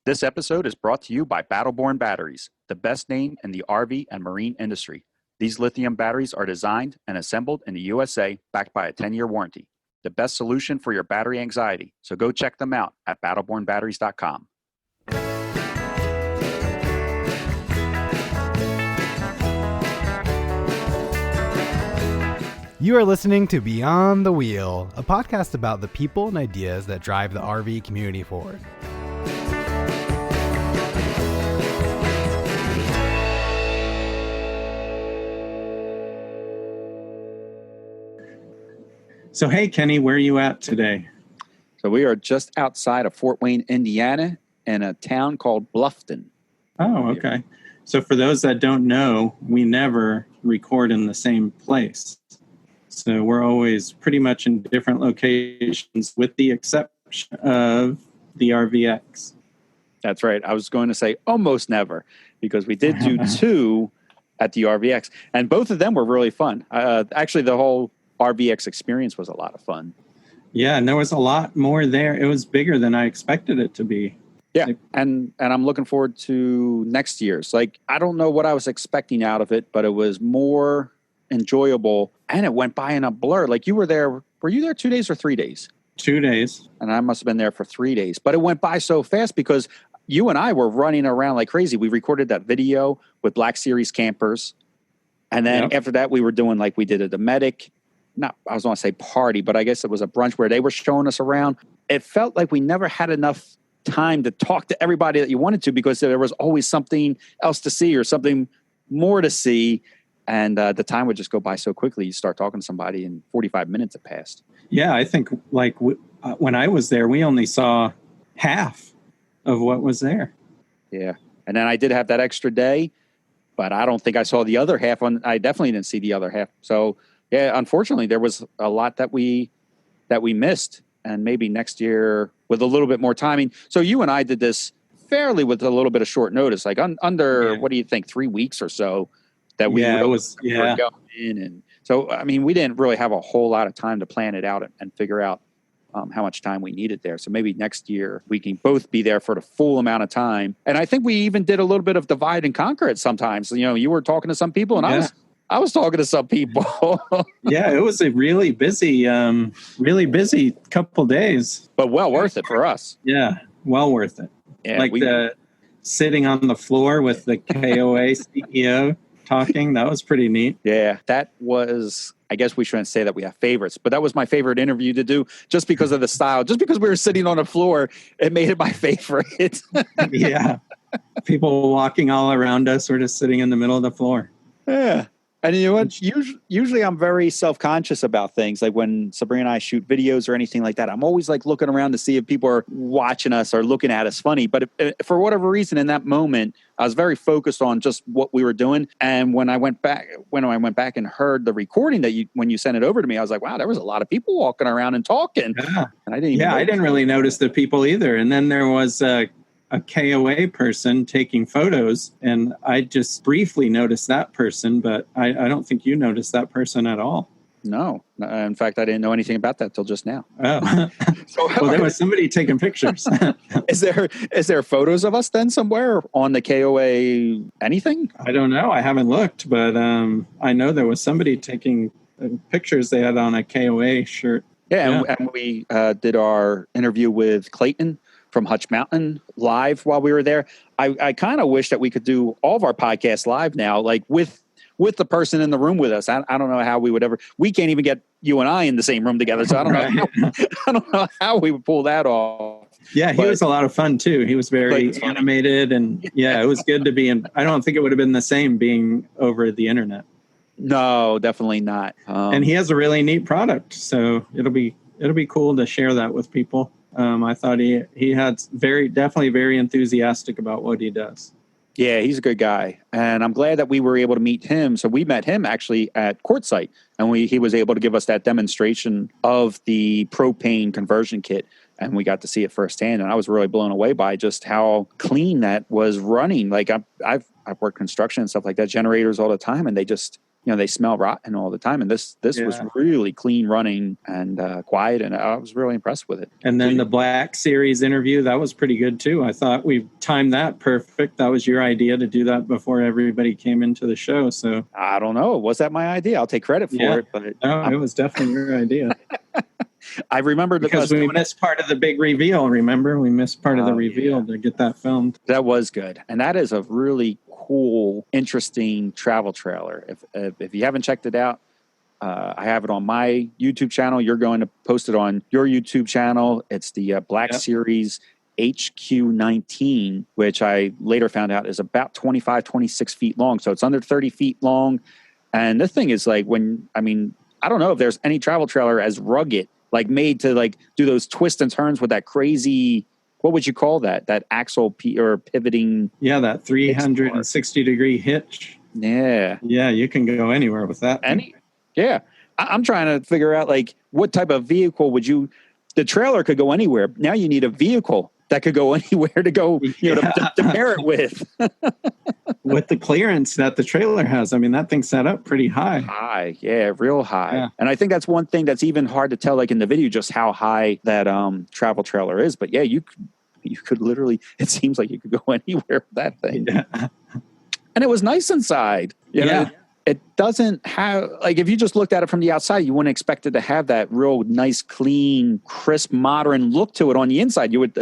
This episode is brought to you by Battleborn Batteries, the best name in the RV and marine industry. These lithium batteries are designed and assembled in the USA, backed by a 10-year warranty. The best solution for your battery anxiety. So go check them out at battlebornbatteries.com. You are listening to Beyond the Wheel, a podcast about the people and ideas that drive the RV community forward. So, hey, Kenny, where are you at today? So we are just outside of Fort Wayne, Indiana, in a town called Bluffton. Oh, okay. So for those that don't know, we never record in the same place. So we're always pretty much in different locations with the exception of the RVX. That's right. I was going to say almost never, because we did do two at the RVX, and both of them were really fun. Actually, the whole RVX experience was a lot of fun. Yeah, and there was a lot more there. It was bigger than I expected it to be. Yeah, and I'm looking forward to next year's. Like, I don't know what I was expecting out of it, but it was more enjoyable, and it went by in a blur. Like, you were there. Were you there 2 days or 3 days? 2 days. And I must have been there for 3 days. But it went by so fast because you and I were running around like crazy. We recorded that video with Black Series campers. And then after that, we were doing like we did a Dometic. I was going to say party, but I guess it was a brunch where they were showing us around. It felt like we never had enough time to talk to everybody that you wanted to, because there was always something else to see or something more to see. And the time would just go by so quickly. You start talking to somebody and 45 minutes have passed. Yeah, I think like when I was there, we only saw half of what was there. Yeah. And then I did have that extra day, but I don't think I saw the other half. I definitely didn't see the other half. So, yeah, unfortunately, there was a lot that we missed, and maybe next year with a little bit more timing. So you and I did this fairly with a little bit of short notice, like under what do you think, 3 weeks or so that we were going in. And so, I mean, we didn't really have a whole lot of time to plan it out and figure out how much time we needed there. So maybe next year we can both be there for the full amount of time. And I think we even did a little bit of divide and conquer it sometimes. You know, you were talking to some people, and I was talking to some people. Yeah, it was a really busy couple days. But well worth it for us. Yeah, well worth it. Yeah, like the sitting on the floor with the KOA CEO talking, that was pretty neat. Yeah, that was, I guess we shouldn't say that we have favorites, but that was my favorite interview to do just because of the style. Just because we were sitting on the floor, it made it my favorite. Yeah. People walking all around us, we're just sitting in the middle of the floor. Yeah. And you know what? Usually I'm very self-conscious about things. Like when Sabrina and I shoot videos or anything like that, I'm always like looking around to see if people are watching us or looking at us funny. But if, for whatever reason in that moment, I was very focused on just what we were doing. And when I went back and heard the recording when you sent it over to me, I was like, wow, there was a lot of people walking around and talking. Yeah. And I didn't really notice the people either. And then there was a KOA person taking photos, and I just briefly noticed that person, but I don't think you noticed that person at all. No. In fact, I didn't know anything about that till just now. Oh. Well, there was somebody taking pictures. Is there photos of us then somewhere on the KOA anything? I don't know. I haven't looked, but I know there was somebody taking pictures. They had on a KOA shirt. Yeah. And we did our interview with Clayton from Hutch Mountain live while we were there. I kind of wish that we could do all of our podcasts live now, like with the person in the room with us. I don't know how we would ever. We can't even get you and I in the same room together, so I don't know how we would pull that off. Yeah, he was a lot of fun too. He was very animated, and it was good to be in. I don't think it would have been the same being over the internet. No, definitely not. And he has a really neat product, so it'll be cool to share that with people. I thought he had definitely very enthusiastic about what he does. Yeah, he's a good guy. And I'm glad that we were able to meet him. So we met him actually at Quartzsite, and he was able to give us that demonstration of the propane conversion kit. And we got to see it firsthand. And I was really blown away by just how clean that was running. Like I've worked construction and stuff like that, generators all the time. And they just, they smell rotten all the time. And this was really clean running and quiet, and I was really impressed with it. And then the Black Series interview, that was pretty good too. I thought we timed that perfect. That was your idea to do that before everybody came into the show. So I don't know. Was that my idea? I'll take credit for it. But no, it was definitely your idea. I remember because we missed part of the big reveal. Remember, we missed part of the reveal to get that filmed. That was good, and that is a really cool, interesting travel trailer. If you haven't checked it out, I have it on my YouTube channel. You're going to post it on your YouTube channel. It's the Black Series HQ19, which I later found out is about 26 feet long. So it's under 30 feet long. And the thing is, like, I don't know if there's any travel trailer as rugged, like made to like do those twists and turns with that crazy, what would you call that? That axle or pivoting. Yeah, that 360 degree hitch. Yeah. Yeah, you can go anywhere with that. I'm trying to figure out like what type of vehicle the trailer could go anywhere. Now you need a vehicle that could go anywhere to go, to pair it with. With the clearance that the trailer has. I mean, that thing's set up pretty high. High, yeah, real high. Yeah. And I think that's one thing that's even hard to tell, like in the video, just how high that travel trailer is. But yeah, you could literally, it seems like you could go anywhere with that thing. Yeah. And it was nice inside. It doesn't have, like, if you just looked at it from the outside, you wouldn't expect it to have that real nice, clean, crisp, modern look to it on the inside. You would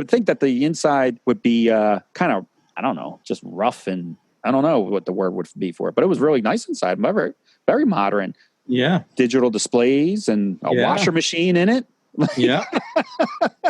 think that the inside would be kind of, I don't know, just rough, and I don't know what the word would be for it, but it was really nice inside. Very, very modern. Yeah. Digital displays and a washer machine in it. Yeah.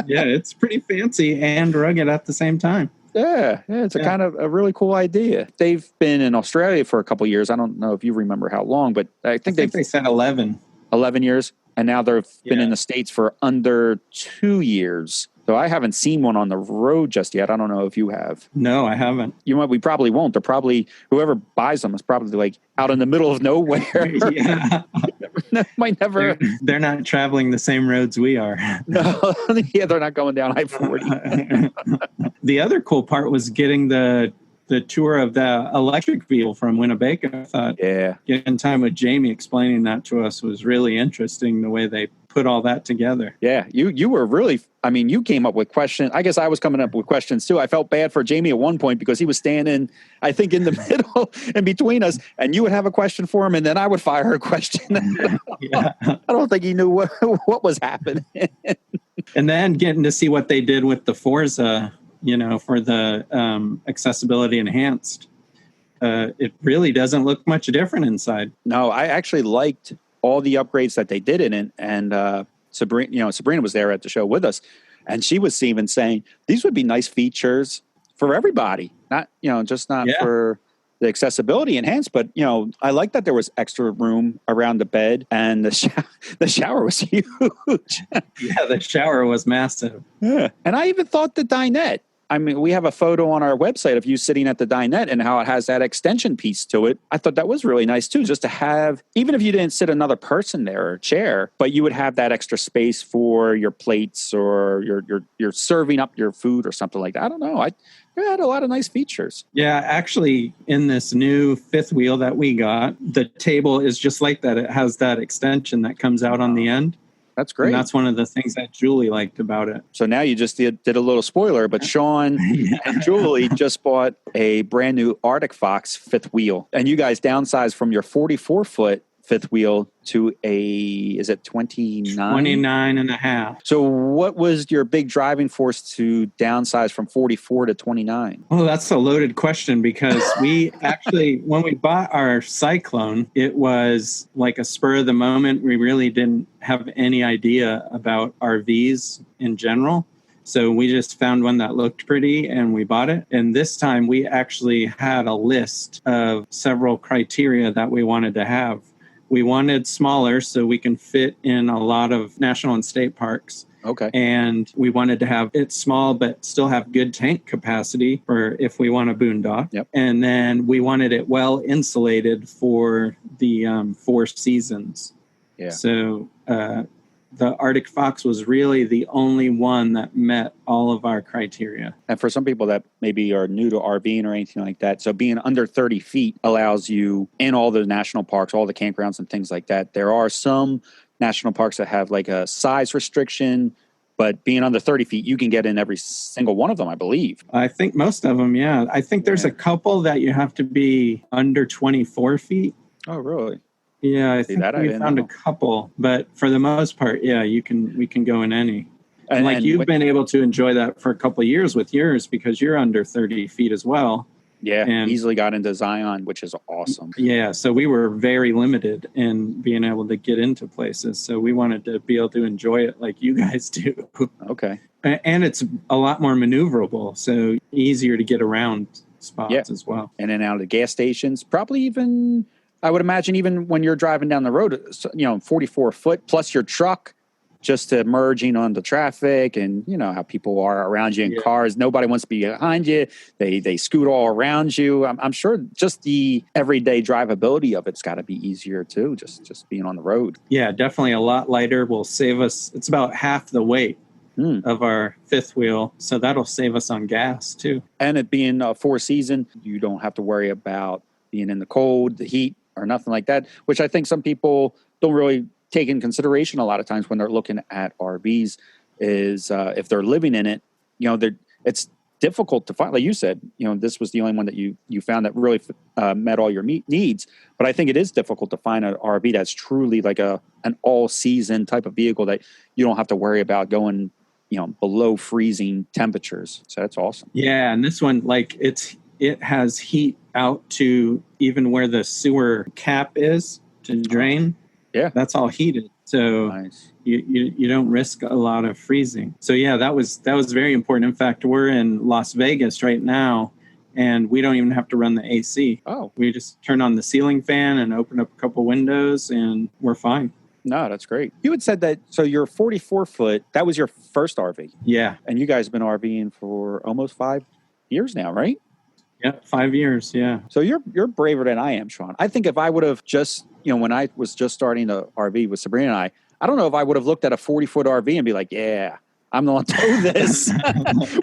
Yeah, it's pretty fancy and rugged at the same time. Yeah, it's a kind of a really cool idea. They've been in Australia for a couple of years. I don't know if you remember how long, but I think they said 11. 11 years. And now they've been in the States for under 2 years. So I haven't seen one on the road just yet. I don't know if you have. No, I haven't. We probably won't. They're probably, whoever buys them is probably like out in the middle of nowhere. Yeah. Might never. They're not traveling the same roads we are. No, they're not going down I-40. The other cool part was getting the tour of the electric vehicle from Winnebago. I thought getting time with Jamie explaining that to us was really interesting, the way they put all that together. Yeah, you were really, you came up with questions. I guess I was coming up with questions too. I felt bad for Jamie at one point because he was standing, I think, in the middle in between us, and you would have a question for him, and then I would fire a question. I don't think he knew what was happening. And then getting to see what they did with the Forza, for the accessibility enhanced. It really doesn't look much different inside. No, I actually liked all the upgrades that they did in it. And Sabrina was there at the show with us, and she was even saying these would be nice features for everybody, not for the accessibility enhanced, but I like that there was extra room around the bed, and the shower was huge. Yeah, the shower was massive. Yeah, and I even thought the dinette. We have a photo on our website of you sitting at the dinette and how it has that extension piece to it. I thought that was really nice too, just to have, even if you didn't sit another person there or a chair, but you would have that extra space for your plates or you're serving up your food or something like that. I don't know. It had a lot of nice features. Yeah, actually, in this new fifth wheel that we got, the table is just like that. It has that extension that comes out on the end. That's great. And that's one of the things that Julie liked about it. So now you just did a little spoiler, but Sean and Julie just bought a brand new Arctic Fox fifth wheel. And you guys downsized from your 44-foot fifth wheel to is it 29? 29 and a half. So what was your big driving force to downsize from 44 to 29? Well, that's a loaded question, because we actually, when we bought our Cyclone, it was like a spur of the moment. We really didn't have any idea about RVs in general. So we just found one that looked pretty and we bought it. And this time we actually had a list of several criteria that we wanted to have. We wanted smaller so we can fit in a lot of national and state parks. Okay. And we wanted to have it small but still have good tank capacity for if we want a boondock. Yep. And then we wanted it well insulated for the 4 seasons. Yeah. So the Arctic Fox was really the only one that met all of our criteria. And for some people that maybe are new to RVing or anything like that, so being under 30 feet allows you in all the national parks, all the campgrounds and things like that. There are some national parks that have like a size restriction, but being under 30 feet, you can get in every single one of them, I believe. I think most of them, yeah. I think there's a couple that you have to be under 24 feet. Oh, really? Yeah, I think we found a couple, but for the most part, yeah, we can go in any. And you've been able to enjoy that for a couple of years with yours because you're under 30 feet as well. Yeah, and easily got into Zion, which is awesome. Yeah, so we were very limited in being able to get into places. So we wanted to be able to enjoy it like you guys do. Okay. And it's a lot more maneuverable, so easier to get around spots as well. In and out of the gas stations, probably even, I would imagine even when you're driving down the road, 44 foot plus your truck, just to merging onto traffic, and you know how people are around you in cars. Nobody wants to be behind you. They scoot all around you. I'm sure just the everyday drivability of it's got to be easier too. Just being on the road. Yeah, definitely a lot lighter. Will save us. It's about half the weight of our fifth wheel, so that'll save us on gas too. And it being a four season, you don't have to worry about being in the cold, the heat, or nothing like that. Which I think some people don't really take in consideration a lot of times when they're looking at RVs is if they're living in it, it's difficult to find. Like you said, this was the only one that you found that really met all your needs. But I think it is difficult to find an RV that's truly like an all season type of vehicle that you don't have to worry about going, below freezing temperatures. So that's awesome. Yeah, and this one, it has heat out to even where the sewer cap is to drain. Yeah, that's all heated, so nice. You don't risk a lot of freezing. So yeah, that was very important. In fact, we're in Las Vegas right now, and we don't even have to run the AC. Oh, we just turn on the ceiling fan and open up a couple windows, and we're fine. No, that's great. You had said that. So you're 44 foot. That was your first RV. Yeah, and you guys have been RVing for almost 5 years now, right? Yeah, 5 years, yeah. So you're braver than I am, Sean. I think if I would have just, when I was just starting the RV with Sabrina and I don't know if I would have looked at a 40-foot RV and be like, yeah, I'm the one to tow this.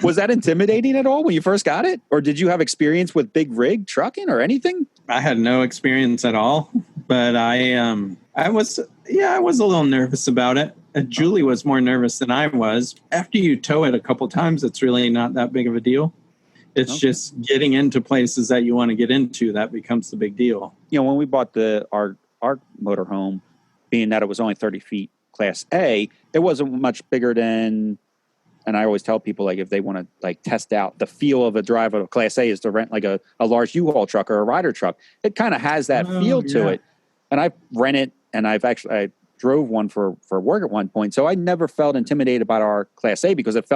Was that intimidating at all when you first got it? Or did you have experience with big rig trucking or anything? I had no experience at all, but I was a little nervous about it. Julie was more nervous than I was. After you tow it a couple times, it's really not that big of a deal. It's just getting into places that you want to get into that becomes the big deal. When we bought our motorhome, being that it was only 30 feet Class A, it wasn't much bigger than. And I always tell people, like, if they want to test out the feel of a drive of a Class A, is to rent like a large U-Haul truck or a Ryder truck. It kind of has that feel to it. And I rented, and I drove one for work at one point, so I never felt intimidated by our Class A because it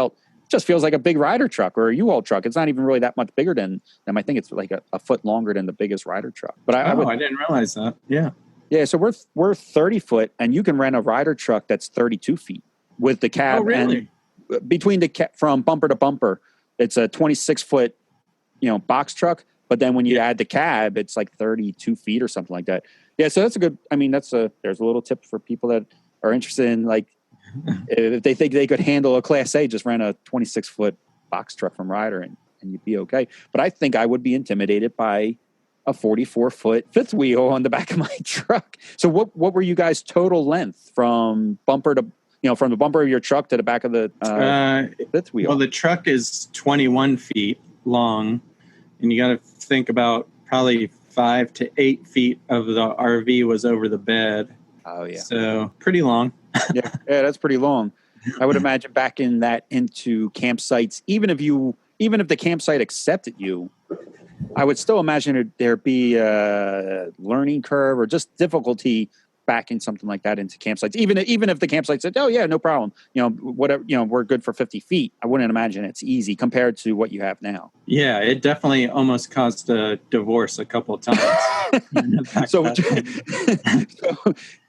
just feels like a big Ryder truck or a U-Haul truck. It's not even really that much bigger than them. I think it's like a foot longer than the biggest Ryder truck. But I didn't realize that. Yeah. Yeah. So we're 30 foot, and you can rent a Ryder truck that's 32 feet with the cab. Oh, really? And between from bumper to bumper, it's a 26 foot, box truck. But then when you add the cab, it's like 32 feet or something like that. Yeah. So that's there's a little tip for people that are interested in if they think they could handle a Class A, just rent a 26-foot box truck from Ryder and you'd be okay. But I think I would be intimidated by a 44-foot fifth wheel on the back of my truck. So what were you guys' total length from bumper to, from the bumper of your truck to the back of the fifth wheel? Well, the truck is 21 feet long, and you got to think about probably 5 to 8 feet of the RV was over the bed. Oh, yeah. So pretty long. yeah, that's pretty long. I would imagine backing that into campsites, even if the campsite accepted you, I would still imagine there'd be a learning curve or just difficulty backing something like that into campsites. Even if the campsite said, "Oh yeah, no problem," whatever, we're good for 50 feet. I wouldn't imagine it's easy compared to what you have now. Yeah, it definitely almost caused a divorce a couple of times.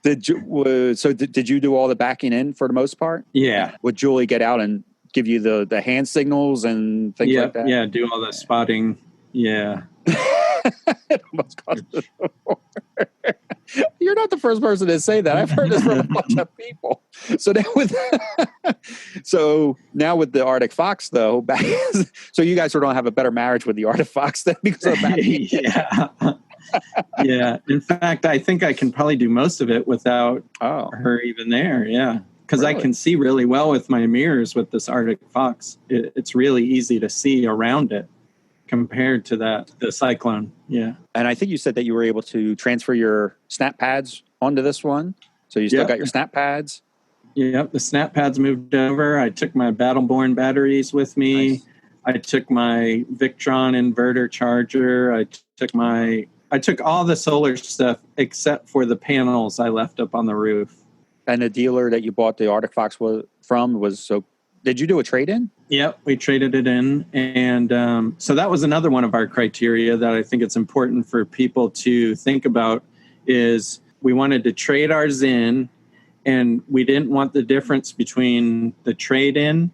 Did you do all the backing in for the most part? Yeah. Would Julie get out and give you the hand signals and things like that? Yeah, do all the spotting. Yeah. It almost caused a divorce. You're not the first person to say that. I've heard this from a bunch of people. So now with the Arctic Fox, though, so you guys don't have a better marriage with the Arctic Fox then because of that. Yeah. Yeah. In fact, I think I can probably do most of it without her even there. Yeah. Because Really? I can see really well with my mirrors with this Arctic Fox. It's really easy to see around it compared to the Cyclone. Yeah. And I think you said that you were able to transfer your snap pads onto this one. So you still got your snap pads? Yep. The snap pads moved over. I took my Battleborn batteries with me. Nice. I took my Victron inverter charger. I took all the solar stuff except for the panels I left up on the roof. And the dealer that you bought the Arctic Fox did you do a trade-in? Yep, we traded it in. And so that was another one of our criteria that I think it's important for people to think about is we wanted to trade ours in, and we didn't want the difference between the trade-in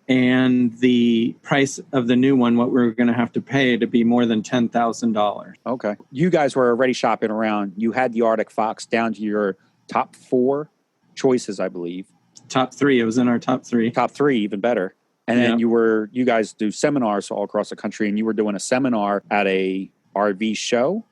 and the price of the new one, what we were going to have to pay to be more than $10,000. Okay. You guys were already shopping around. You had the Arctic Fox down to your top 4 choices, I believe. Top 3. It was in our top 3. Top 3, even better. And then you guys do seminars all across the country, and you were doing a seminar at a RV show.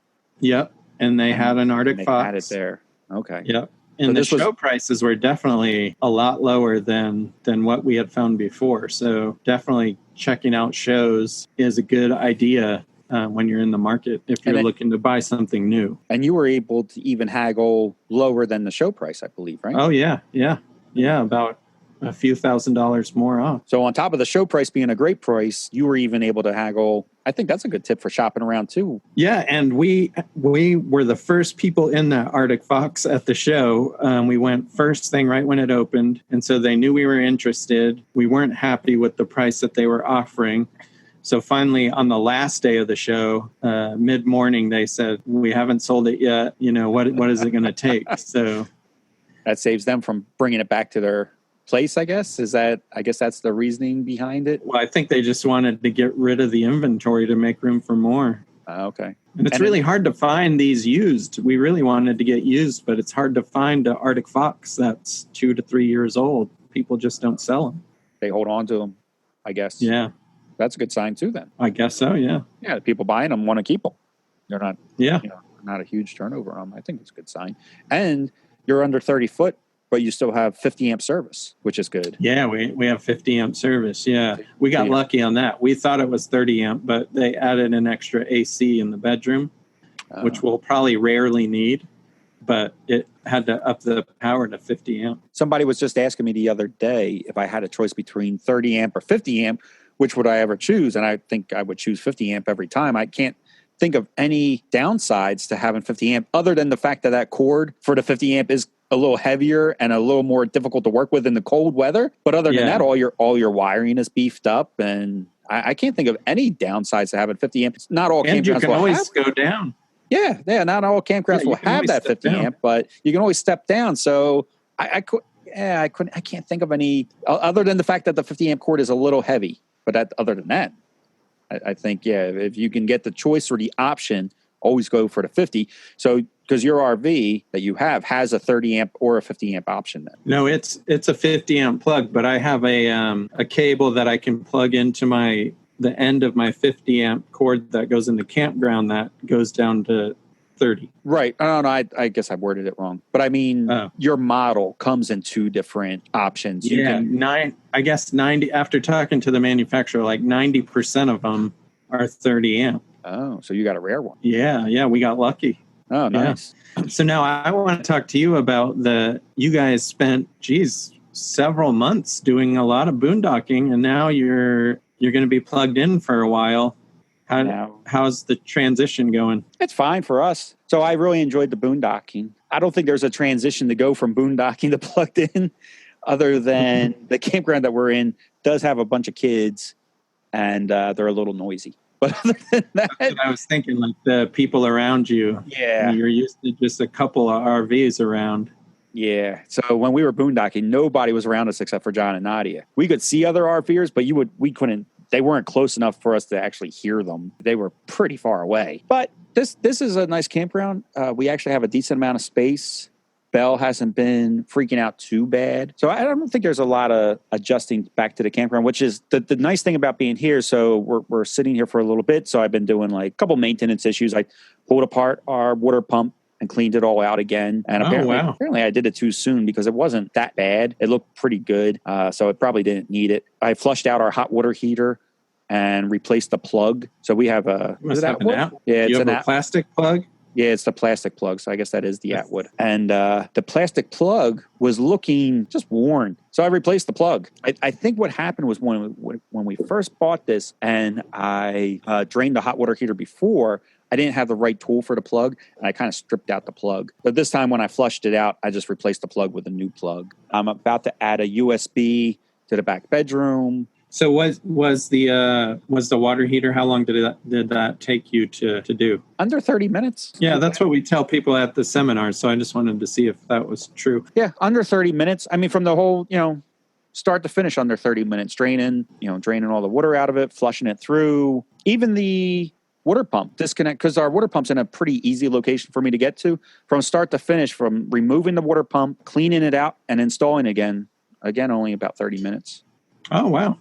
Yep. And they had an Arctic Fox. They had it there. Okay. Yep. And the show prices were definitely a lot lower than what we had found before. So definitely checking out shows is a good idea when you're in the market if you're looking to buy something new. And you were able to even haggle lower than the show price, I believe, right? Oh, yeah. Yeah. Yeah, about a few $1,000s more off. So on top of the show price being a great price, you were even able to haggle. I think that's a good tip for shopping around too. Yeah, and we were the first people in the Arctic Fox at the show. We went first thing right when it opened, and so they knew we were interested. We weren't happy with the price that they were offering. So finally, on the last day of the show, mid-morning, they said, "We haven't sold it yet. You know, what is it going to take?" So that saves them from bringing it back to their place, I guess. I guess that's the reasoning behind it. Well, I think they just wanted to get rid of the inventory to make room for more. Okay. And it's really hard to find these used. We really wanted to get used, but it's hard to find an Arctic Fox that's 2 to 3 years old. People just don't sell them. They hold on to them, I guess. Yeah. That's a good sign too, then. I guess so, yeah. Yeah, the people buying them want to keep them. They're not, yeah, not a huge turnover on them. I think it's a good sign. And you're under 30 foot, but you still have 50 amp service, which is good. Yeah, we have 50 amp service. Yeah, we got lucky on that. We thought it was 30 amp, but they added an extra AC in the bedroom, which we'll probably rarely need. But it had to up the power to 50 amp. Somebody was just asking me the other day if I had a choice between 30 amp or 50 amp, which would I ever choose? And I think I would choose 50 amp every time. I can't think of any downsides to having 50 amp other than the fact that cord for the 50 amp is a little heavier and a little more difficult to work with in the cold weather. But other than that, all your wiring is beefed up, and I can't think of any downsides to having 50 amp. Not all campgrounds you can always go down. Yeah, not all campgrounds will have that 50 amp, but you can always step down. So I can't think of any other than the fact that the 50 amp cord is a little heavy. But other than that, I think if you can get the choice or the option, always go for the 50. So because your RV that you have has a 30 amp or a 50 amp option then. No, it's a 50 amp plug, but I have a cable that I can plug into the end of my 50 amp cord that goes in the campground that goes down to 30. Right. No, I guess I worded it wrong. But I mean, your model comes in 2 different options. I guess 90, after talking to the manufacturer, like 90% of them are 30 amp. Oh, so you got a rare one. Yeah, we got lucky. Oh, nice. Yeah. So now I want to talk to you about you guys spent, several months doing a lot of boondocking, and now you're going to be plugged in for a while. How's the transition going? It's fine for us. So I really enjoyed the boondocking. I don't think there's a transition to go from boondocking to plugged in other than the campground that we're in does have a bunch of kids and they're a little noisy. But other than that, that's what I was thinking, like the people around you. Yeah. You're used to just a couple of RVs around. Yeah. So when we were boondocking, nobody was around us except for John and Nadia. We could see other RVers, but we couldn't. They weren't close enough for us to actually hear them. They were pretty far away. But this is a nice campground. We actually have a decent amount of space. Belle hasn't been freaking out too bad. So I don't think there's a lot of adjusting back to the campground, which is the nice thing about being here. So we're sitting here for a little bit. So I've been doing like a couple maintenance issues. I pulled apart our water pump and cleaned it all out again. And apparently I did it too soon because it wasn't that bad. It looked pretty good. So it probably didn't need it. I flushed out our hot water heater and replaced the plug. So we have a... Must have an out? Yeah, it's a plastic plug? Yeah, it's the plastic plug. So I guess that is the Atwood. And the plastic plug was looking just worn. So I replaced the plug. I think what happened was when we first bought this and I drained the hot water heater before, I didn't have the right tool for the plug, and I kind of stripped out the plug. But this time when I flushed it out, I just replaced the plug with a new plug. I'm about to add a USB to the back bedroom. So was the water heater, how long did that take you to do? Under 30 minutes. Yeah, that's what we tell people at the seminar. So I just wanted to see if that was true. Yeah, under 30 minutes. I mean, from the whole, start to finish, under 30 minutes, draining all the water out of it, flushing it through. Even the water pump disconnect, because our water pump's in a pretty easy location for me to get to. From start to finish, from removing the water pump, cleaning it out, and installing again, only about 30 minutes. Oh, wow.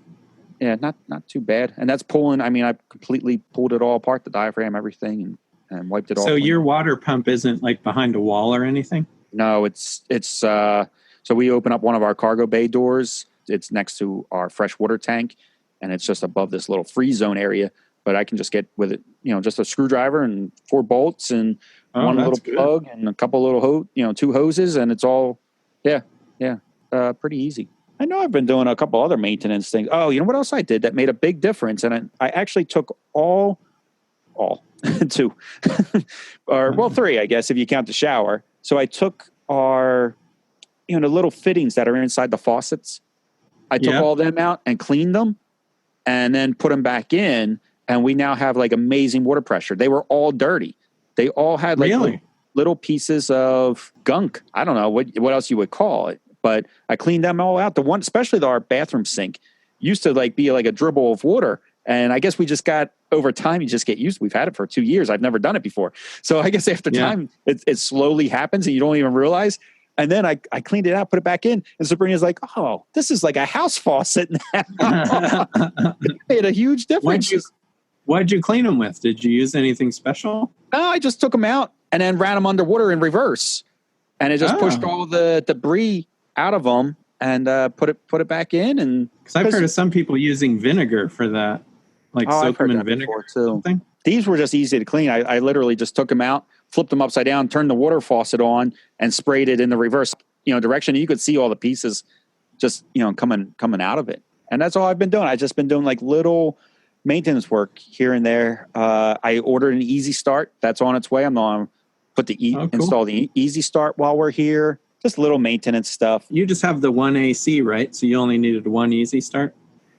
Yeah, not too bad. And that's pulling, I completely pulled it all apart, the diaphragm, everything, and wiped it all. So your water pump isn't like behind a wall or anything? No, it's so we open up one of our cargo bay doors. It's next to our fresh water tank, and it's just above this little free zone area. But I can just get with it, just a screwdriver and 4 bolts and one little plug and a couple little 2 hoses, and it's all, pretty easy. I know I've been doing a couple other maintenance things. Oh, you know what else I did that made a big difference? And I actually took all 2, or 3, I guess, if you count the shower. So I took our, the little fittings that are inside the faucets. I took all them out and cleaned them and then put them back in. And we now have like amazing water pressure. They were all dirty. They all had like little pieces of gunk. I don't know what else you would call it. But I cleaned them all out. The one, especially our bathroom sink, used to be like a dribble of water. And I guess we just got, over time, you just get used. We've had it for 2 years. I've never done it before. So I guess after time, it slowly happens and you don't even realize. And then I cleaned it out, put it back in. And Sabrina's like, oh, this is like a house faucet now. It made a huge difference. What'd you clean them with? Did you use anything special? No, I just took them out and then ran them underwater in reverse. And it just pushed all the debris out of them and put it back in. And because I've heard of some people using vinegar for that, like soak them in vinegar or something. These were just easy to clean. I literally just took them out, flipped them upside down, turned the water faucet on, and sprayed it in the reverse direction. You could see all the pieces just coming out of it. And that's all I've been doing. I've just been doing like little maintenance work here and there. I ordered an Easy Start. That's on its way. I'm going to put install the Easy Start while we're here. Just little maintenance stuff. You just have the one AC, right? So you only needed one Easy Start?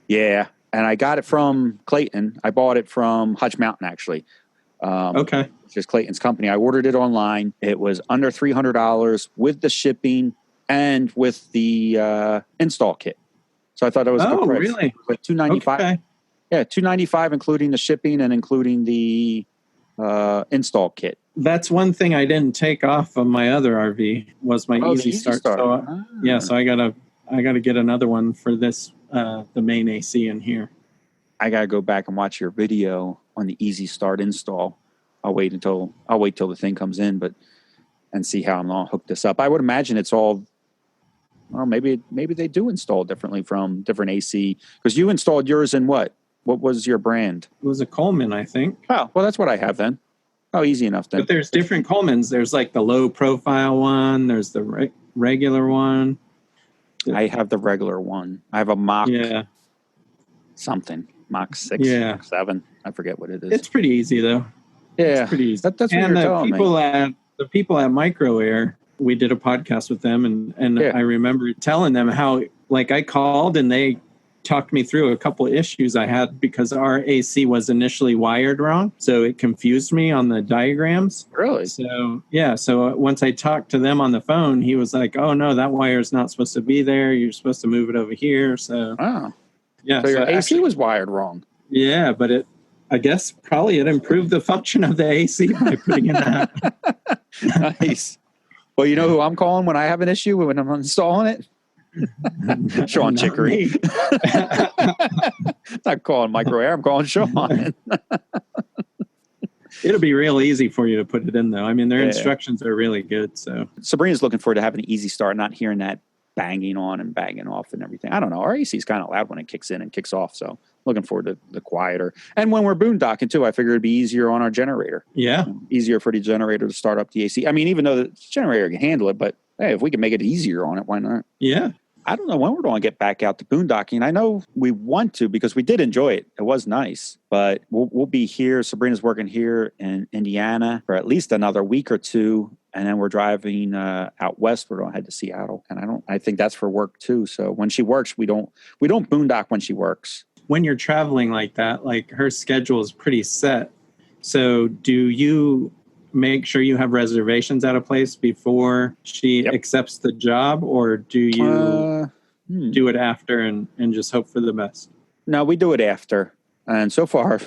Yeah. And I got it from Clayton. I bought it from Hutch Mountain, actually. Which is Clayton's company. I ordered it online. It was under $300 with the shipping and with the install kit. So I thought it was a good price. Really? Like $295. Okay. Yeah, $295, including the shipping and including the install kit. That's one thing I didn't take off of my other RV was my Easy Start. So, so I gotta get another one for this the main AC in here. I gotta go back and watch your video on the Easy Start install. I'll wait till the thing comes in, and see how I'm gonna hook this up. I would imagine it's all. Well, maybe they do install differently from different AC because you installed yours in what? What was your brand? It was a Coleman, I think. Oh, well, that's what I have then. Oh, easy enough then. But there's different Colemans. There's like the low profile one. There's the regular one. I have the regular one. I have a Mach something. Mach 6, Mach 7. I forget what it is. It's pretty easy, though. Yeah. It's pretty easy. That's what you're telling me. The people at Micro Air, we did a podcast with them, and I remember telling them how, like, I called and they talked me through a couple of issues I had because our AC was initially wired wrong. So it confused me on the diagrams. Really? So, So once I talked to them on the phone, he was like, oh, no, that wire is not supposed to be there. You're supposed to move it over here. So, so your AC was wired wrong. Yeah, but I guess probably it improved the function of the AC by putting in that. Nice. Well, you know who I'm calling when I have an issue when I'm installing it? Sean Chicory. Not calling Micro Air. I'm calling Sean. It'll be real easy for you to put it in, though. I mean, their instructions are really good. So Sabrina's looking forward to having an easy start, not hearing that banging on and banging off and everything. I don't know. Our AC is kind of loud when it kicks in and kicks off. So looking forward to the quieter. And when we're boondocking too, I figure it'd be easier on our generator. Yeah. Easier for the generator to start up the AC. I mean, even though the generator can handle it, but hey, if we can make it easier on it, why not? Yeah. I don't know when we're going to get back out to boondocking. I know we want to because we did enjoy it. It was nice, but we'll be here. Sabrina's working here in Indiana for at least another week or two. And then we're driving out west. We're going to head to Seattle. And I think that's for work too. So when she works, we don't boondock when she works. When you're traveling like that, like her schedule is pretty set. So do you make sure you have reservations at a place before she accepts the job, or do you do it after and just hope for the best? No, we do it after. And so far,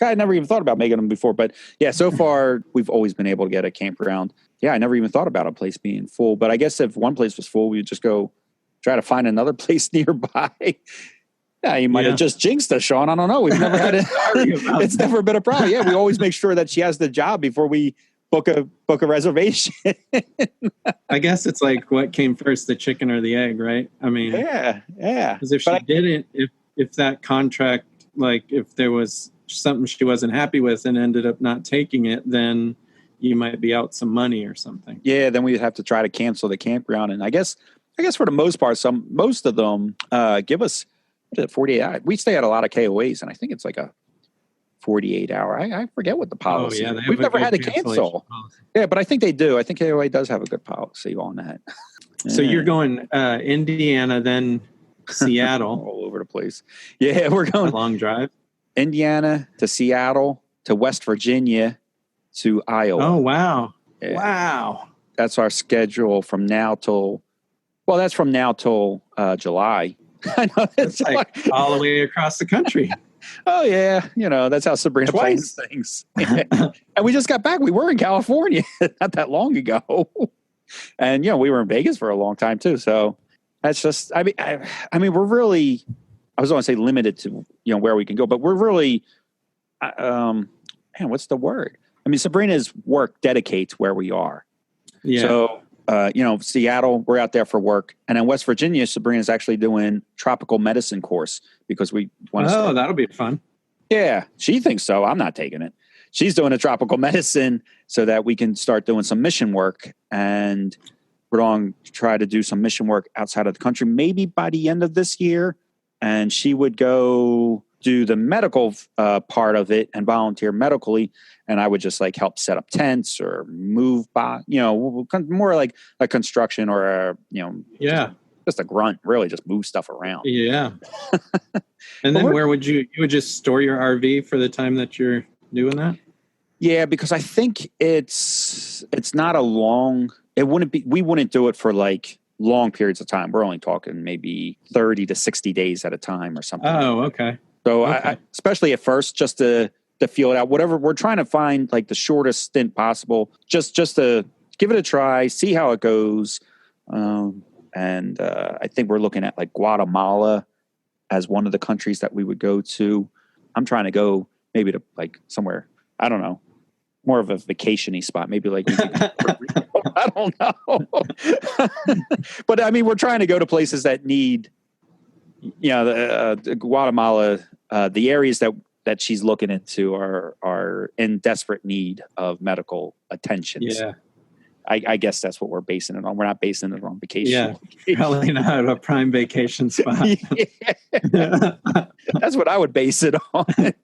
I never even thought about making them before. But yeah, so far, we've always been able to get a campground. Yeah, I never even thought about a place being full. But I guess if one place was full, we would just go try to find another place nearby. Yeah, you might have just jinxed us, Sean. I don't know. We've never had it. It's never been a problem. Yeah, we always make sure that she has the job before we book a reservation. I guess it's like what came first, the chicken or the egg, right? I mean, yeah. Because if she didn't, if that contract, like if there was something she wasn't happy with and ended up not taking it, then you might be out some money or something. Yeah, then we'd have to try to cancel the campground. And I guess for the most part, most of them give us 48 hours. We stay at a lot of KOAs, and I think it's like a 48-hour. I forget what the policy is. We've never had to cancel. Policy. Yeah, but I think they do. I think KOA does have a good policy on that. So you're going Indiana, then Seattle. All over the place. Yeah, we're going. A long drive. Indiana to Seattle to West Virginia to Iowa. Oh, wow. Yeah. Wow. That's our schedule from now till July. I know it's like all the way across the country. Oh yeah, that's how Sabrina plans things. And we just got back. We were in California not that long ago, and we were in Vegas for a long time too. So that's just. I mean, we're really. I was going to say limited to where we can go, but we're really. What's the word? I mean, Sabrina's work dedicates where we are. Yeah. So. Seattle, we're out there for work. And in West Virginia, Sabrina's actually doing tropical medicine course because we want to. Oh, that'll be fun. Yeah, she thinks so. I'm not taking it. She's doing a tropical medicine so that we can start doing some mission work. And we're going to try to do some mission work outside of the country, maybe by the end of this year. And she would go do the medical part of it and volunteer medically. And I would just help set up tents or move by, more like a construction or just a grunt, really just move stuff around. Yeah. And then where would you would just store your RV for the time that you're doing that? Yeah, because I think it's not a long, we wouldn't do it for long periods of time. We're only talking maybe 30 to 60 days at a time or something. Oh, okay. So I especially at first, just to feel it out, whatever we're trying to find, the shortest stint possible, just to give it a try, see how it goes. And I think we're looking at Guatemala as one of the countries that we would go to. I'm trying to go maybe to somewhere, I don't know, more of a vacation-y spot, maybe I don't know. But I mean, we're trying to go to places that need, Guatemala, the areas that she's looking into are in desperate need of medical attention. Yeah. I guess that's what we're basing it on. We're not basing it on vacation. Yeah, probably not a prime vacation spot. That's what I would base it on. If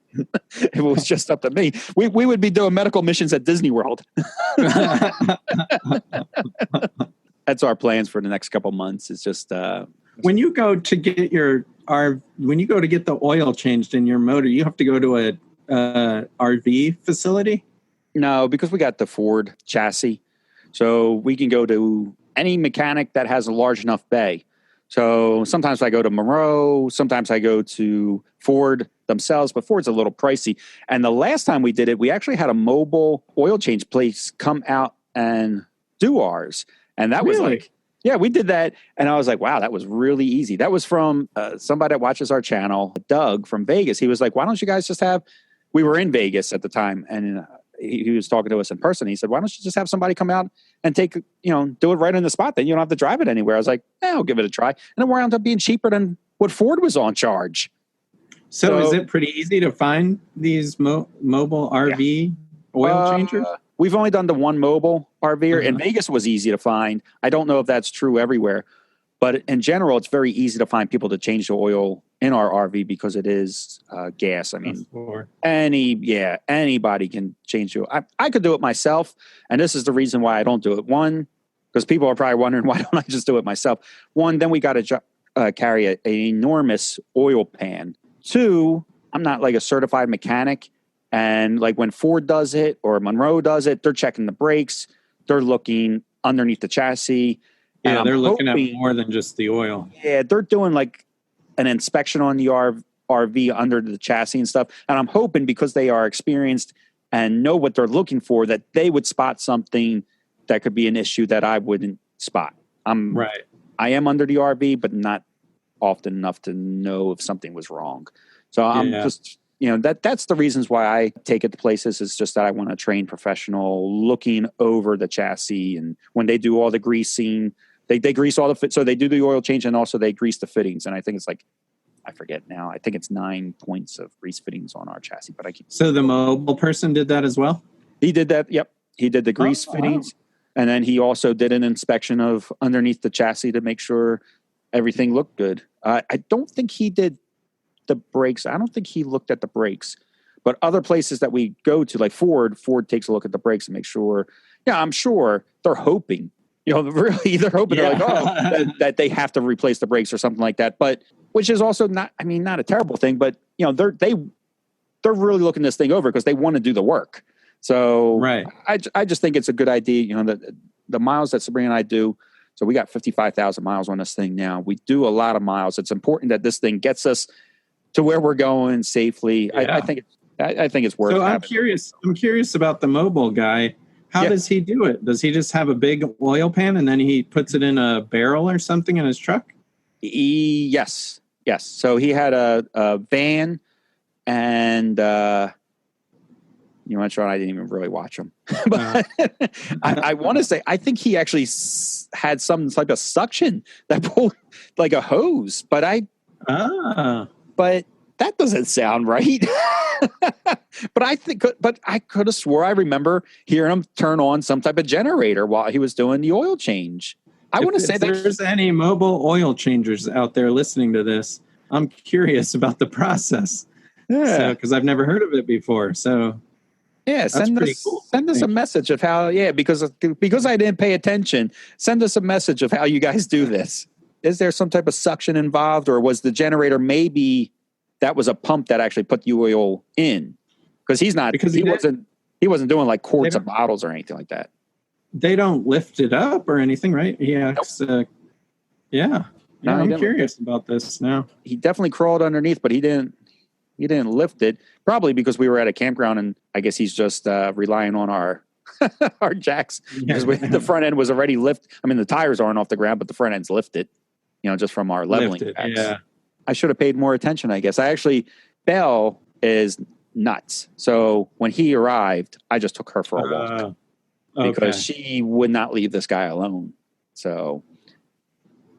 it was just up to me. We would be doing medical missions at Disney World. That's our plans for the next couple months. It's just when you go to get the oil changed in your motor, you have to go to a RV facility? No, because we got the Ford chassis. So we can go to any mechanic that has a large enough bay. So sometimes I go to Monroe, sometimes I go to Ford themselves, but Ford's a little pricey. And the last time we did it, we actually had a mobile oil change place come out and do ours. And that was like, yeah, we did that. And I was like, wow, that was really easy. That was from somebody that watches our channel, Doug from Vegas. He was like, why don't you guys just have, we were in Vegas at the time, and he was talking to us in person. He said, why don't you just have somebody come out and take, do it right on the spot? Then you don't have to drive it anywhere. I was like, I'll give it a try. And it wound up being cheaper than what Ford was on charge. So is it pretty easy to find these mobile RV oil changers? We've only done the one mobile RV. In Vegas was easy to find. I don't know if that's true everywhere, but in general, it's very easy to find people to change the oil in our RV because it is gas. I mean, anybody can change the oil. I could do it myself, and this is the reason why I don't do it. One, because people are probably wondering, why don't I just do it myself? One, then we got to carry an enormous oil pan. Two, I'm not like a certified mechanic. And like when Ford does it or Monroe does it, they're checking the brakes. They're looking underneath the chassis. Yeah, they're looking at more than just the oil. Yeah, they're doing like an inspection on the RV under the chassis and stuff. And I'm hoping because they are experienced and know what they're looking for, that they would spot something that could be an issue that I wouldn't spot. I am under the RV, but not often enough to know if something was wrong. So I'm just... that's the reasons why I take it to places. Is just that I want a trained professional looking over the chassis. And when they do all the greasing, they grease all the fit. So they do the oil change and also they grease the fittings. And I think it's like, I forget now. I think it's 9 points of grease fittings on our chassis. But So the mobile person did that as well? He did that. Yep. He did the grease fittings. And then he also did an inspection of underneath the chassis to make sure everything looked good. I don't think he did the brakes. I don't think he looked at the brakes, but other places that we go to, like Ford takes a look at the brakes and make sure. Yeah, I'm sure they're hoping, really they're hoping they're like, that they have to replace the brakes or something like that. But which is also not a terrible thing, but they're really looking this thing over because they want to do the work. So I just think it's a good idea. The miles that Sabrina and I do. So we got 55,000 miles on this thing now. We do a lot of miles. It's important that this thing gets us to where we're going safely. Yeah. I think it's worth it. So I'm curious about the mobile guy. How does he do it? Does he just have a big oil pan and then he puts it in a barrel or something in his truck? Yes. So he had a van, and Sean, I didn't even really watch him. But I want to say, I think he actually had some type of suction that pulled like a hose, but that doesn't sound right. But I could have swore I remember hearing him turn on some type of generator while he was doing the oil change. I want to say if there's any mobile oil changers out there listening to this, I'm curious about the process. Yeah, because I've never heard of it before. So yeah, send us a message of how. Yeah, because I didn't pay attention. Send us a message of how you guys do this. Is there some type of suction involved, or was the generator maybe that was a pump that actually put the oil in? Because he wasn't doing like quarts of bottles or anything like that. They don't lift it up or anything, right? Yeah. Nope. I'm curious about this now. He definitely crawled underneath, but he didn't lift it. Probably because we were at a campground, and I guess he's just relying on our our jacks, because the front end was already lifted. I mean, the tires aren't off the ground, but the front end's lifted. Just from our leveling jacks. Yeah. I should have paid more attention, I guess. Belle is nuts. So when he arrived, I just took her for a walk because she would not leave this guy alone. So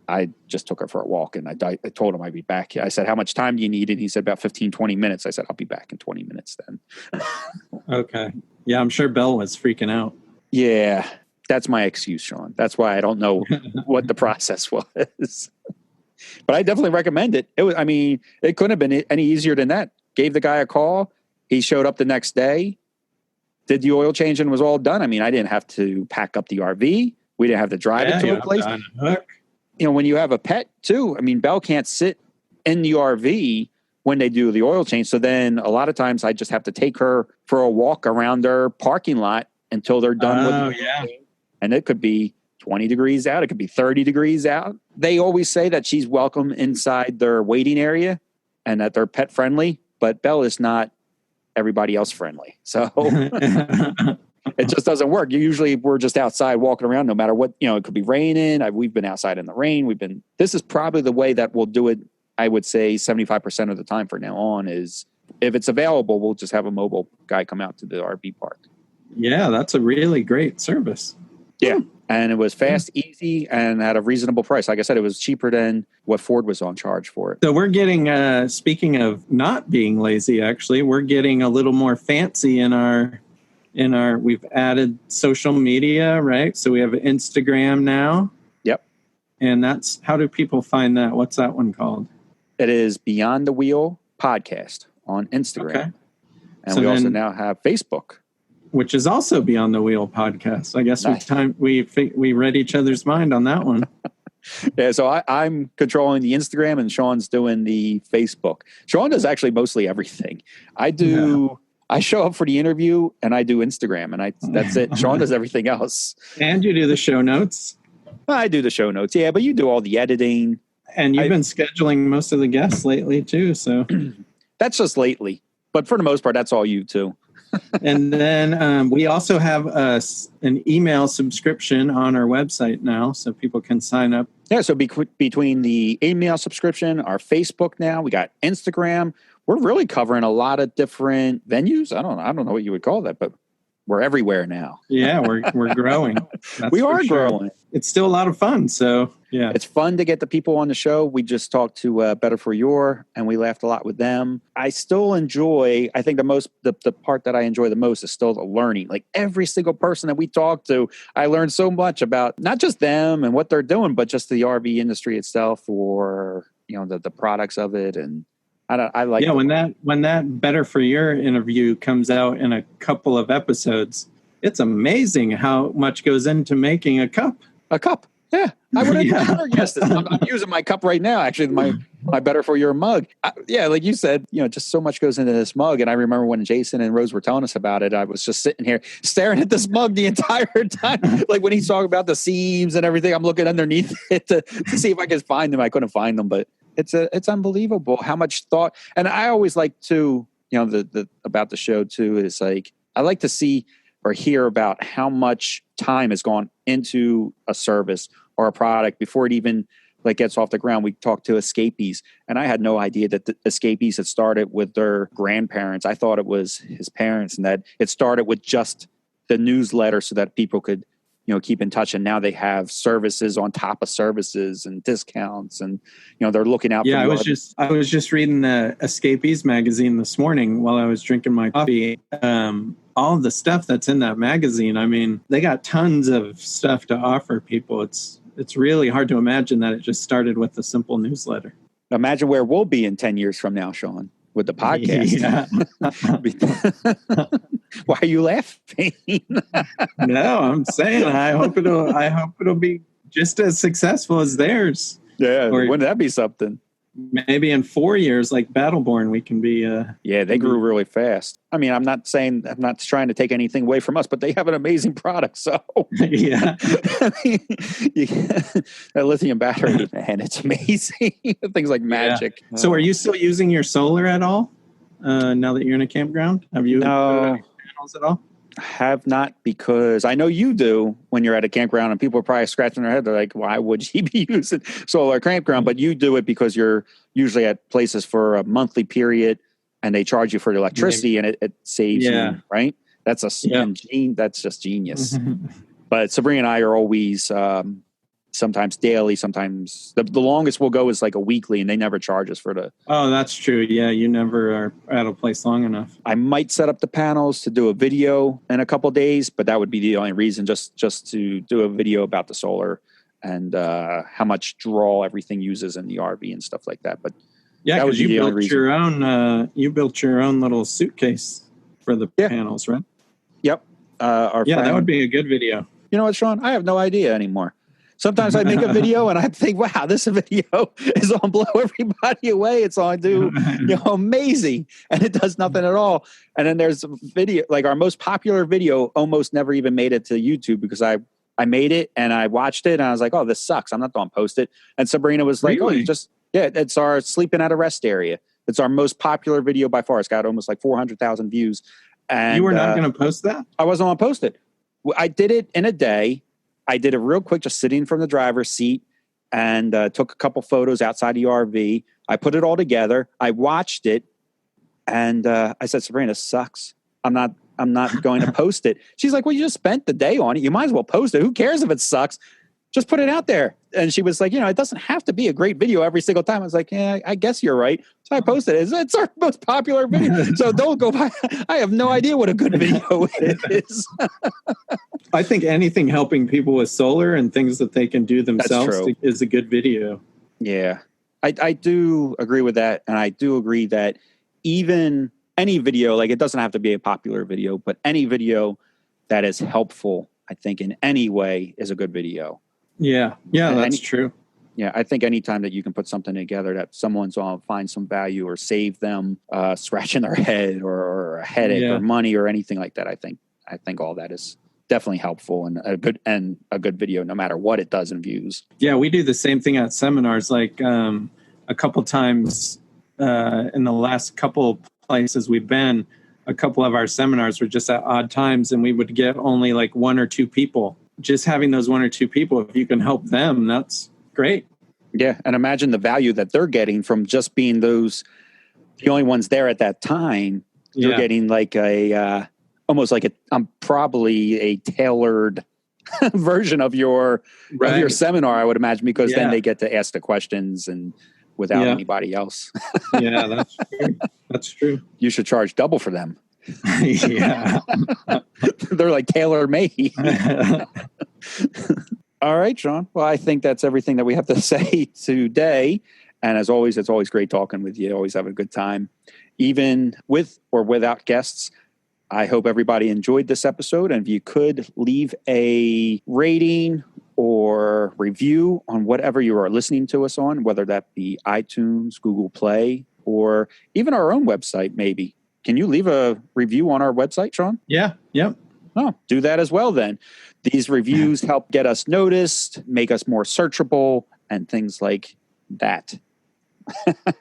I just took her for a walk, and I told him I'd be back. I said, how much time do you need? And he said about 15, 20 minutes. I said, I'll be back in 20 minutes then. Okay. Yeah, I'm sure Belle was freaking out. Yeah, that's my excuse, Sean. That's why I don't know what the process was. But I definitely recommend it. It couldn't have been any easier than that. Gave the guy a call. He showed up the next day, did the oil change, and was all done. I didn't have to pack up the RV. We didn't have to drive it to a place. When you have a pet too, Belle can't sit in the RV when they do the oil change. So then a lot of times I just have to take her for a walk around their parking lot until they're done with it. Yeah. And it could be 20 degrees out. It could be 30 degrees out. They always say that she's welcome inside their waiting area and that they're pet friendly, but Belle is not everybody else friendly. So it just doesn't work. We're just outside walking around no matter what, it could be raining. We've been outside in the rain. This is probably the way that we'll do it. I would say 75% of the time from now on is if it's available, we'll just have a mobile guy come out to the RV park. Yeah, that's a really great service. Yeah. And it was fast, easy, and at a reasonable price. Like I said, it was cheaper than what Ford was on charge for it. So we're getting, speaking of not being lazy, actually, we're getting a little more fancy in our, we've added social media, right? So we have Instagram now. Yep. And how do people find that? What's that one called? It is Beyond the Wheel Podcast on Instagram. Okay. And so we also now have Facebook, which is also Beyond the Wheel Podcast. I guess nice. we read each other's mind on that one. Yeah, so I'm controlling the Instagram and Sean's doing the Facebook. Sean does actually mostly everything. I show up for the interview and I do Instagram and that's it. Sean does everything else. And you do the show notes. I do the show notes, yeah, but you do all the editing. And you've been scheduling most of the guests lately too, so. That's just lately. But for the most part, that's all you too. And then we also have an email subscription on our website now, so people can sign up. Yeah, so between the email subscription, our Facebook now, we got Instagram. We're really covering a lot of different venues. I don't know what you would call that, but we're everywhere now. Yeah, we're growing. We are growing. It's still a lot of fun. So yeah, it's fun to get the people on the show. We just talked to Better For Your, and we laughed a lot with them. I still enjoy. I think the part that I enjoy the most is still the learning. Like every single person that we talk to, I learned so much about not just them and what they're doing, but just the RV industry itself, or the products of it. And I like. Yeah, when that Better For Your interview comes out in a couple of episodes, it's amazing how much goes into making a cup. A cup, yeah. I would have never guessed it. I'm using my cup right now. Actually, my Better For Your mug. Yeah, like you said, just so much goes into this mug. And I remember when Jason and Rose were telling us about it, I was just sitting here staring at this mug the entire time. Like when he's talking about the seams and everything, I'm looking underneath it to see if I could find them. I couldn't find them, but it's unbelievable how much thought. And I always like to, the about the show too is like I like to see or hear about how much time has gone into a service or a product before it even gets off the ground. We talked to Escapees, and I had no idea that the Escapees had started with their grandparents. I thought it was his parents, and that it started with just the newsletter so that people could, keep in touch. And now they have services on top of services and discounts, and they're looking out. Yeah, I was just reading the Escapees magazine this morning while I was drinking my coffee. All of the stuff that's in that magazine, I mean, they got tons of stuff to offer people. It's really hard to imagine that it just started with a simple newsletter. Imagine where we'll be in 10 years from now, Sean, with the podcast. Yeah. Why are you laughing? No, I'm saying I hope it'll be just as successful as theirs. Yeah, wouldn't that be something? Maybe in 4 years, like Battleborn, we can be. Yeah, they grew really fast. I mean, I'm not trying to take anything away from us, but they have an amazing product. So yeah, I mean, that lithium battery, man, it's amazing. Things like magic. Yeah. So, are you still using your solar at all? Now that you're in a campground, have you put any panels at all? Have not, because I know you do when you're at a campground, and people are probably scratching their head. They're like, why would he be using solar campground? But you do it because you're usually at places for a monthly period and they charge you for the electricity, and it saves you, right? That's that's just genius. But Sabrina and I are always, sometimes daily, sometimes the longest we'll go is like a weekly, and they never charge us for the. Oh, that's true. Yeah, you never are at a place long enough. I might set up the panels to do a video in a couple of days, but that would be the only reason, just to do a video about the solar and how much draw everything uses in the RV and stuff like that. But yeah, because you built your own little suitcase for the panels, right? Yep. That would be a good video. You know what, Sean? I have no idea anymore. Sometimes I make a video and I think, wow, this video is on blow everybody away. It's on do amazing. And it does nothing at all. And then there's a video, like our most popular video almost never even made it to YouTube because I I made it and I watched it and I was like, oh, this sucks. I'm not going to post it. And Sabrina was like, Really? it's our sleeping at a rest area. It's our most popular video by far. It's got almost like 400,000 views. And you were not going to post that? I wasn't going to post it. I did it in a day. I did it real quick, just sitting from the driver's seat, and took a couple photos outside the RV. I put it all together. I watched it, and I said, Sabrina, sucks. I'm not going to post it. She's like, well, you just spent the day on it. You might as well post it. Who cares if it sucks? Just put it out there. And she was like, it doesn't have to be a great video every single time. I was like, yeah, I guess you're right. So I posted it. It's our most popular video. So don't go by. I have no idea what a good video is. I think anything helping people with solar and things that they can do themselves is a good video. Yeah, I do agree with that. And I do agree that even any video, like it doesn't have to be a popular video, but any video that is helpful, I think in any way is a good video. Yeah, that's true. Yeah, I think anytime that you can put something together that someone's going to find some value or save them scratching their head or a headache or money or anything like that, I think all that is definitely helpful and a good video, no matter what it does in views. Yeah, we do the same thing at seminars. Like a couple times in the last couple places we've been, a couple of our seminars were just at odd times, and we would get only like one or two people. Just having those one or two people, if you can help them, that's great. Yeah, and imagine the value that they're getting from just being the only ones there at that time. You're getting like almost like probably a tailored version of your seminar, I would imagine, because then they get to ask the questions and without anybody else. Yeah, that's true. That's true. You should charge double for them. Yeah. They're like tailor-made. All right, Sean. Well, I think that's everything that we have to say today. And as always, it's always great talking with you. Always have a good time, even with or without guests. I hope everybody enjoyed this episode. And if you could leave a rating or review on whatever you are listening to us on, whether that be iTunes, Google Play, or even our own website, maybe. Can you leave a review on our website, Sean? Yeah. Yep. Oh, do that as well then. These reviews help get us noticed, make us more searchable, and things like that.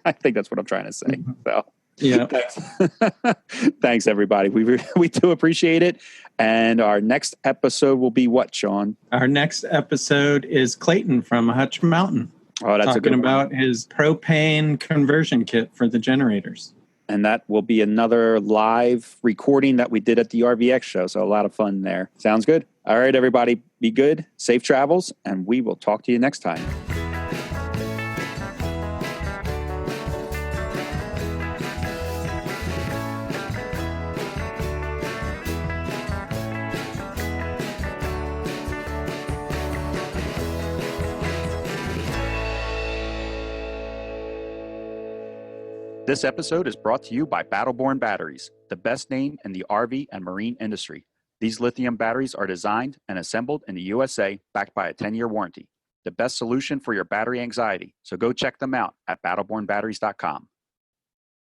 I think that's what I'm trying to say. So, yeah. Thanks, everybody. We do appreciate it. And our next episode will be what, Sean? Our next episode is Clayton from Hutch Mountain. Oh, that's talking about his propane conversion kit for the generators. And that will be another live recording that we did at the RVX show. So a lot of fun there. Sounds good. All right, everybody, be good, safe travels, and we will talk to you next time. This episode is brought to you by Battleborn Batteries, the best name in the RV and marine industry. These lithium batteries are designed and assembled in the USA, backed by a 10-year warranty. The best solution for your battery anxiety. So go check them out at battlebornbatteries.com.